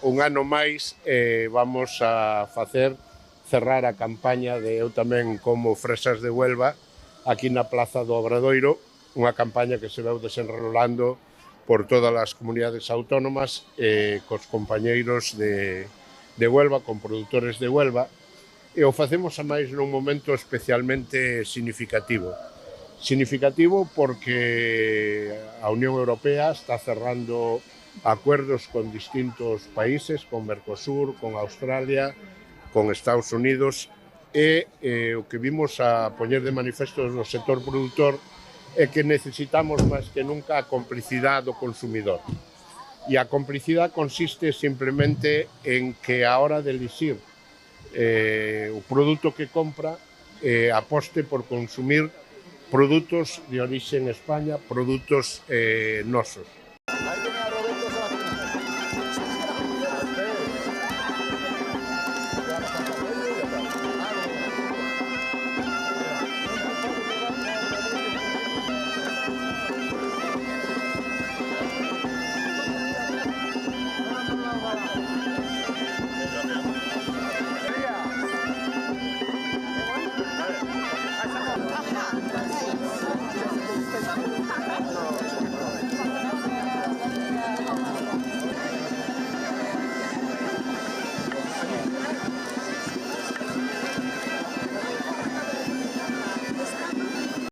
un ano máis vamos a cerrar a campaña de Eu tamén como fresas de Huelva aquí na Plaza do Obradoiro, unha campaña que se veu desenrolando por todas as comunidades autónomas cos compañeiros de Huelva, con produtores de Huelva, e o facemos a máis nun momento especialmente significativo. Significativo porque a Unión Europea está cerrando acuerdos con distintos países, con Mercosur, con Australia, con Estados Unidos, e o que vimos a poñer de manifesto no sector produtor é que necesitamos máis que nunca a complicidade do consumidor. E a complicidade consiste simplemente en que a hora de elixir o produto que compra aposte por consumir produtos de orixe en España, produtos nosos.